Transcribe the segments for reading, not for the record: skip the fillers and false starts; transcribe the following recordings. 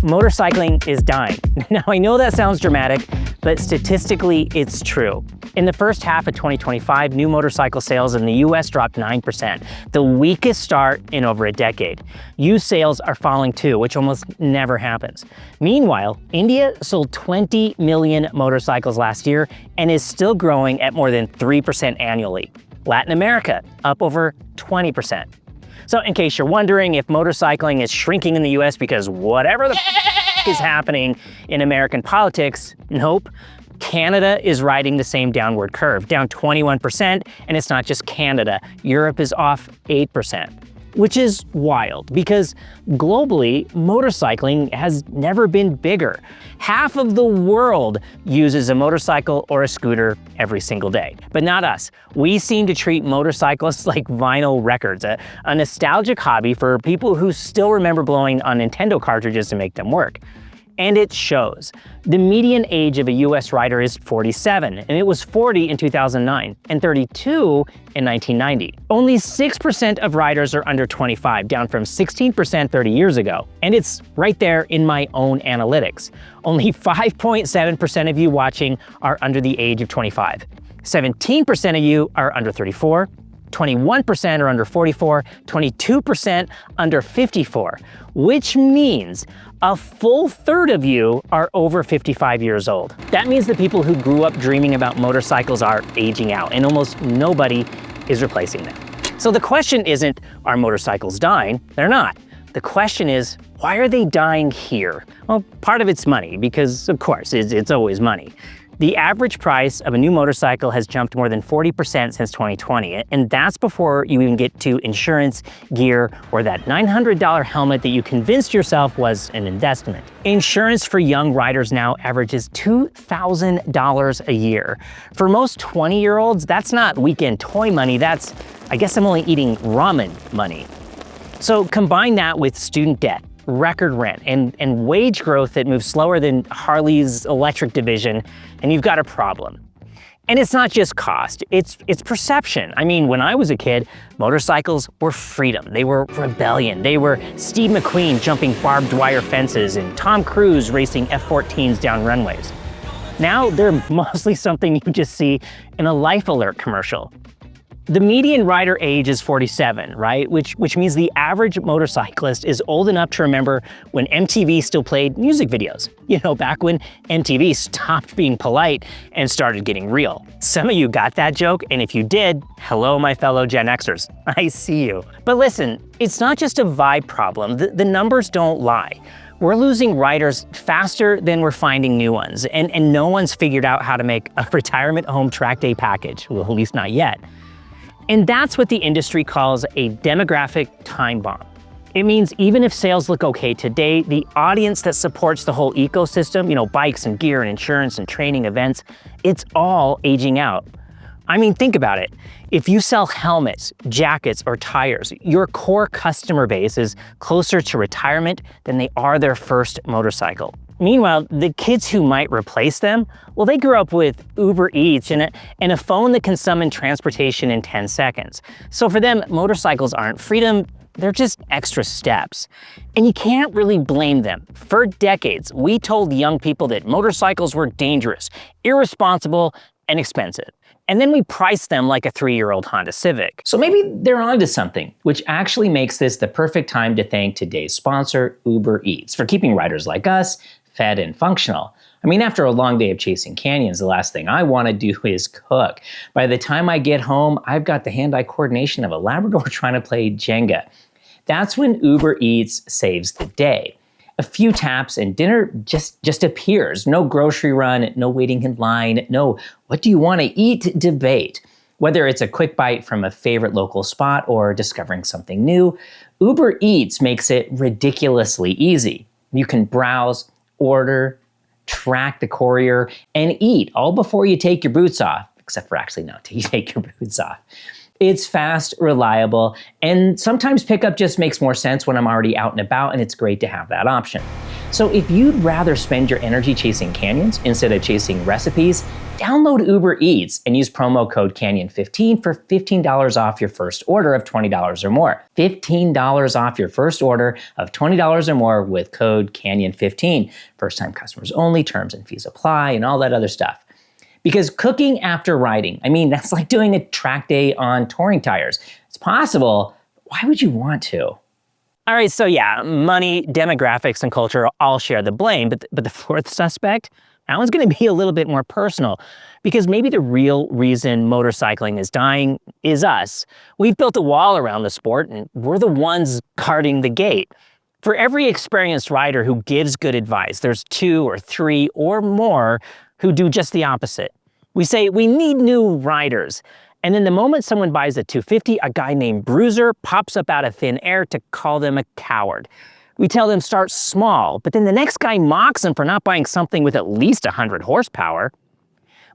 Motorcycling is dying. Now, I know that sounds dramatic, but statistically, it's true. In the first half of 2025, new motorcycle sales in the US dropped 9%, the weakest start in over a decade. Used sales are falling too, which almost never happens. Meanwhile, India sold 20 million motorcycles last year and is still growing at more than 3% annually. Latin America, up over 20%. So in case you're wondering if motorcycling is shrinking in the US because whatever the is happening in American politics, nope. Canada is riding the same downward curve, down 21%, and it's not just Canada. Europe is off 8%, which is wild because globally, motorcycling has never been bigger. Half of the world uses a motorcycle or a scooter every single day, but not us. We seem to treat motorcyclists like vinyl records, a nostalgic hobby for people who still remember blowing on Nintendo cartridges to make them work. And it shows. The median age of a US rider is 47, and it was 40 in 2009, and 32 in 1990. Only 6% of riders are under 25, down from 16% 30 years ago. And it's right there in my own analytics. Only 5.7% of you watching are under the age of 25. 17% of you are under 34, 21% are under 44, 22% under 54, which means a full third of you are over 55 years old. That means the people who grew up dreaming about motorcycles are aging out, and almost nobody is replacing them. So the question isn't, are motorcycles dying? They're not. The question is, why are they dying here? Well, part of it's money, because of course, it's always money. The average price of a new motorcycle has jumped more than 40% since 2020, and that's before you even get to insurance, gear, or that $900 helmet that you convinced yourself was an investment. Insurance for young riders now averages $2,000 a year. For most 20-year-olds, that's not weekend toy money, that's, I guess I'm only eating ramen money. So combine that with student debt, record rent, and wage growth that moves slower than Harley's electric division, and you've got a problem. And it's not just cost, it's perception. I mean, when I was a kid, motorcycles were freedom, they were rebellion, they were Steve McQueen jumping barbed wire fences and Tom Cruise racing F-14s down runways. Now they're mostly something you just see in a Life Alert commercial. The median rider age is 47, right? Which means the average motorcyclist is old enough to remember when MTV still played music videos. You know, back when MTV stopped being polite and started getting real. Some of you got that joke, and if you did, hello, my fellow Gen Xers. I see you. But listen, it's not just a vibe problem. The numbers don't lie. We're losing riders faster than we're finding new ones, and no one's figured out how to make a retirement home Trackday package, well, at least not yet. And that's what the industry calls a demographic time bomb. It means even if sales look okay today, the audience that supports the whole ecosystem, you know, bikes and gear and insurance and training events, it's all aging out. I mean, think about it. If you sell helmets, jackets, or tires, your core customer base is closer to retirement than they are their first motorcycle. Meanwhile, the kids who might replace them, well, they grew up with Uber Eats and a phone that can summon transportation in 10 seconds. So for them, motorcycles aren't freedom, they're just extra steps. And you can't really blame them. For decades, we told young people that motorcycles were dangerous, irresponsible, and expensive. And then we priced them like a 3-year-old Honda Civic. So maybe they're onto something, which actually makes this the perfect time to thank today's sponsor, Uber Eats, for keeping riders like us fed and functional. I mean, after a long day of chasing canyons, the last thing I want to do is cook. By the time I get home, I've got the hand-eye coordination of a Labrador trying to play Jenga. That's when Uber Eats saves the day. A few taps and dinner just appears. No grocery run, no waiting in line, no what do you want to eat debate. Whether it's a quick bite from a favorite local spot or discovering something new, Uber Eats makes it ridiculously easy. You can browse, order, track the courier, and eat all before you take your boots off, except for actually not till you take your boots off. It's fast, reliable, and sometimes pickup just makes more sense when I'm already out and about, and it's great to have that option. So if you'd rather spend your energy chasing canyons instead of chasing recipes, Download Uber Eats and use promo code CANYON15 for $15 off your first order of $20 or more. $15 off your first order of $20 or more with code CANYON15. First-time customers only, terms and fees apply, and all that other stuff. Because cooking after riding, that's like doing a track day on touring tires. It's possible. Why would you want to? All right, so yeah, money, demographics, and culture all share the blame, but the fourth suspect, that one's gonna be a little bit more personal, because maybe the real reason motorcycling is dying is us. We've built a wall around the sport, and we're the ones guarding the gate. For every experienced rider who gives good advice, there's 2 or 3 or more who do just the opposite. We say we need new riders, and then the moment someone buys a 250, a guy named Bruiser pops up out of thin air to call them a coward. We tell them start small, but then the next guy mocks them for not buying something with at least 100 horsepower.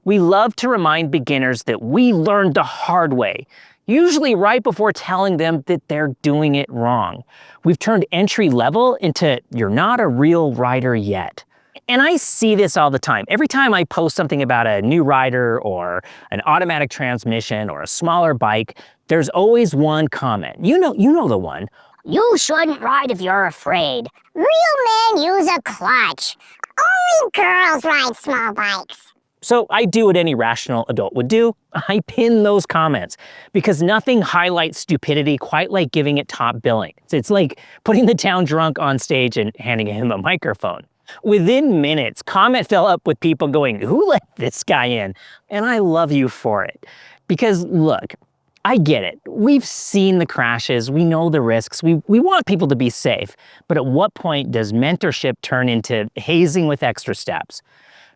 We love to remind beginners that we learned the hard way, usually right before telling them that they're doing it wrong. We've turned entry level into you're not a real rider yet. And I see this all the time. Every time I post something about a new rider or an automatic transmission or a smaller bike, there's always one comment. You know the one. You shouldn't ride if you're afraid. Real men use a clutch. Only girls ride small bikes. So I do what any rational adult would do. I pin those comments because nothing highlights stupidity quite like giving it top billing. It's like putting the town drunk on stage and handing him a microphone. Within minutes, comment fell up with people going, "Who let this guy in?" And I love you for it. Because look, I get it. We've seen the crashes, we know the risks, we want people to be safe. But at what point does mentorship turn into hazing with extra steps?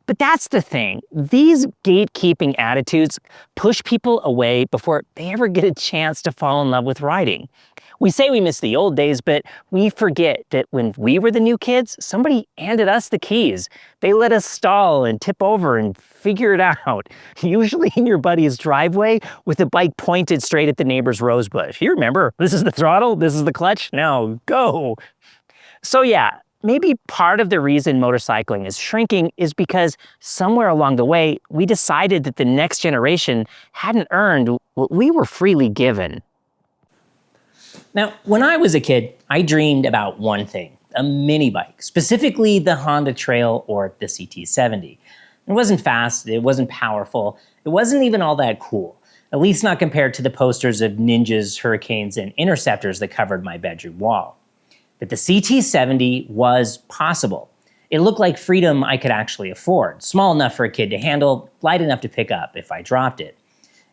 But that's the thing. These gatekeeping attitudes push people away before they ever get a chance to fall in love with riding. We say we miss the old days, but we forget that when we were the new kids, somebody handed us the keys. They let us stall and tip over and figure it out, usually in your buddy's driveway with a bike pointed straight at the neighbor's rose bush. You remember, this is the throttle, this is the clutch, now go. So yeah, maybe part of the reason motorcycling is shrinking is because somewhere along the way, we decided that the next generation hadn't earned what we were freely given. Now, when I was a kid, I dreamed about one thing, a mini bike, specifically the Honda Trail or the CT70. It wasn't fast, it wasn't powerful, it wasn't even all that cool, at least not compared to the posters of Ninjas, Hurricanes, and Interceptors that covered my bedroom wall. But the CT70 was possible. It looked like freedom I could actually afford, small enough for a kid to handle, light enough to pick up if I dropped it.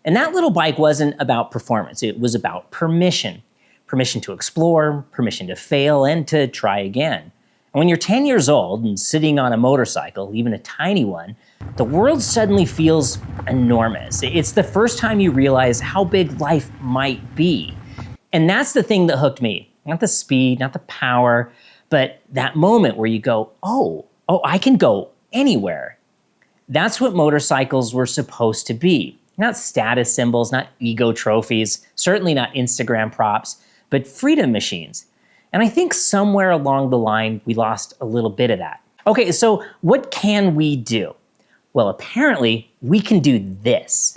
And that little bike wasn't about performance, it was about permission. Permission to explore, permission to fail, and to try again. And when you're 10 years old and sitting on a motorcycle, even a tiny one, the world suddenly feels enormous. It's the first time you realize how big life might be. And that's the thing that hooked me. Not the speed, not the power, but that moment where you go, oh, I can go anywhere. That's what motorcycles were supposed to be. Not status symbols, not ego trophies, certainly not Instagram props, but freedom machines. And I think somewhere along the line, we lost a little bit of that. Okay, so what can we do? Well, apparently, we can do this.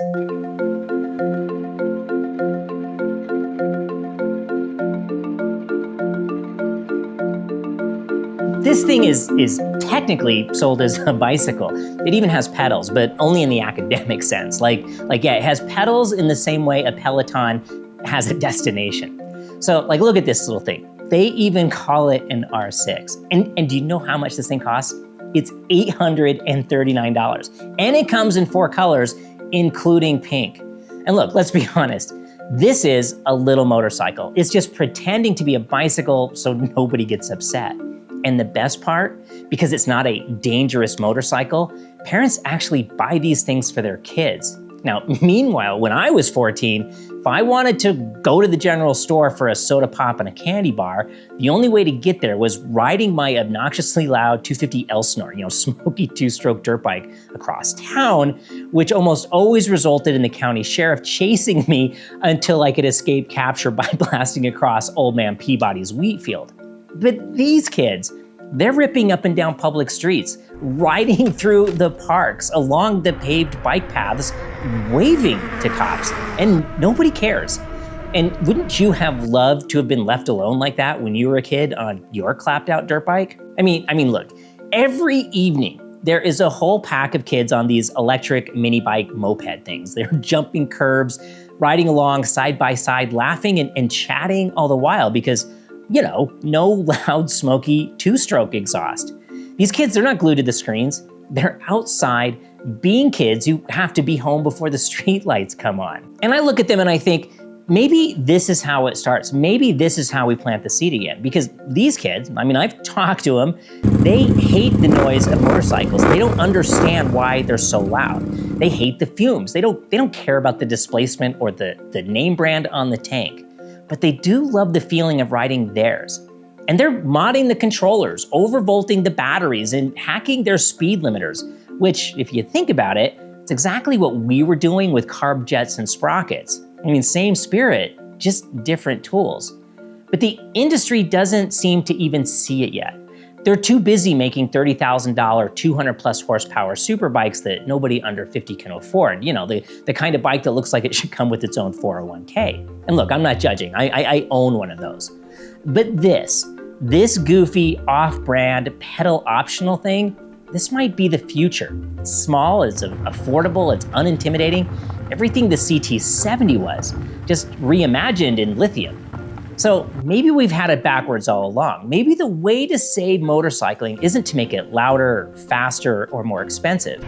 This thing is technically sold as a bicycle. It even has pedals, but only in the academic sense. Yeah, it has pedals in the same way a Peloton has a destination. So look at this little thing. They even call it an R6. And do you know how much this thing costs? It's $839. And it comes in 4 colors, including pink. And look, let's be honest. This is a little motorcycle. It's just pretending to be a bicycle so nobody gets upset. And the best part, because it's not a dangerous motorcycle, parents actually buy these things for their kids. Now, meanwhile, when I was 14, if I wanted to go to the general store for a soda pop and a candy bar, the only way to get there was riding my obnoxiously loud 250 Elsinore, smoky 2-stroke dirt bike across town, which almost always resulted in the county sheriff chasing me until I could escape capture by blasting across Old Man Peabody's wheat field. But these kids, They're ripping up and down public streets, riding through the parks, along the paved bike paths, waving to cops, and nobody cares. And wouldn't you have loved to have been left alone like that when you were a kid on your clapped out dirt bike? I mean, look, every evening there is a whole pack of kids on these electric mini bike moped things. They're jumping curbs, riding along side by side, laughing and chatting all the while because, you know, no loud, smoky two-stroke exhaust. These kids, they're not glued to the screens. They're outside being kids who have to be home before the street lights come on. And I look at them and I think, maybe this is how it starts. Maybe this is how we plant the seed again. Because these kids, I mean, I've talked to them, they hate the noise of motorcycles. They don't understand why they're so loud. They hate the fumes. They don't care about the displacement or the name brand on the tank. But they do love the feeling of riding theirs. And they're modding the controllers, overvolting the batteries, and hacking their speed limiters, which, if you think about it, it's exactly what we were doing with carb jets and sprockets. I mean, same spirit, just different tools. But the industry doesn't seem to even see it yet. They're too busy making $30,000, 200 plus horsepower super bikes that nobody under 50 can afford. You know, the kind of bike that looks like it should come with its own 401k. And look, I'm not judging, I own one of those. But this goofy off-brand pedal optional thing, this might be the future. It's small, it's affordable, it's unintimidating. Everything the CT70 was, just reimagined in lithium. So maybe we've had it backwards all along. Maybe the way to save motorcycling isn't to make it louder, faster, or more expensive.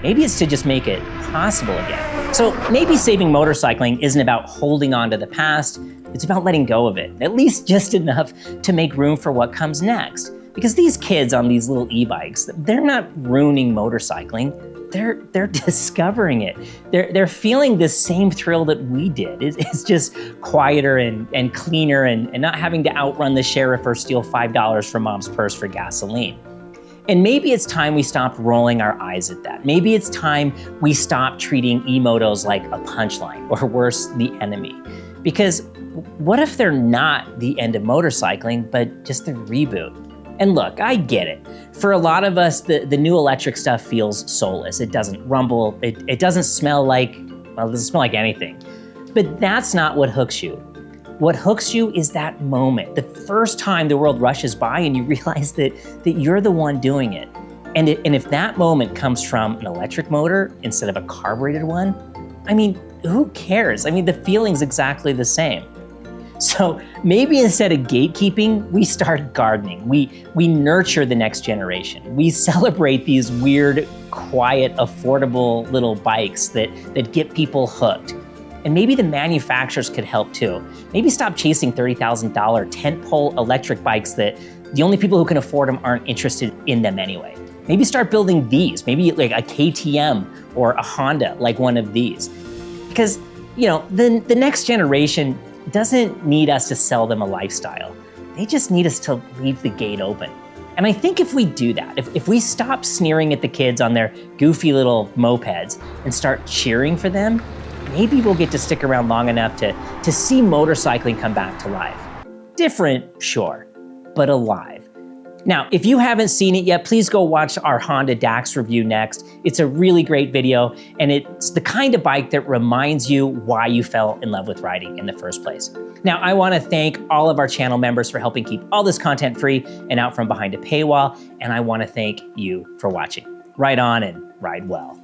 Maybe it's to just make it possible again. So maybe saving motorcycling isn't about holding on to the past, it's about letting go of it, at least just enough to make room for what comes next. Because these kids on these little e-bikes, they're not ruining motorcycling, they're discovering it. They're feeling the same thrill that we did. It's just quieter and cleaner and not having to outrun the sheriff or steal $5 from mom's purse for gasoline. And maybe it's time we stop rolling our eyes at that. Maybe it's time we stop treating e-motos like a punchline, or worse, the enemy. Because what if they're not the end of motorcycling, but just the reboot? And look, I get it. For a lot of us, the new electric stuff feels soulless. It doesn't rumble, it doesn't smell like, well, it doesn't smell like anything. But that's not what hooks you. What hooks you is that moment, the first time the world rushes by and you realize that you're the one doing it. And if that moment comes from an electric motor instead of a carbureted one, I mean, who cares? I mean, the feeling's exactly the same. So maybe instead of gatekeeping, we start gardening. We nurture the next generation. We celebrate these weird, quiet, affordable little bikes that get people hooked. And maybe the manufacturers could help too. Maybe stop chasing $30,000 tentpole electric bikes that the only people who can afford them aren't interested in them anyway. Maybe start building these, maybe like a KTM or a Honda, like one of these. Because, you know, the next generation doesn't need us to sell them a lifestyle. They just need us to leave the gate open. And I think if we do that, if we stop sneering at the kids on their goofy little mopeds and start cheering for them, maybe we'll get to stick around long enough to see motorcycling come back to life. Different, sure, but alive. Now, if you haven't seen it yet, please go watch our Honda Dax review next. It's a really great video, and it's the kind of bike that reminds you why you fell in love with riding in the first place. Now, I want to thank all of our channel members for helping keep all this content free and out from behind a paywall, and I want to thank you for watching. Ride on and ride well.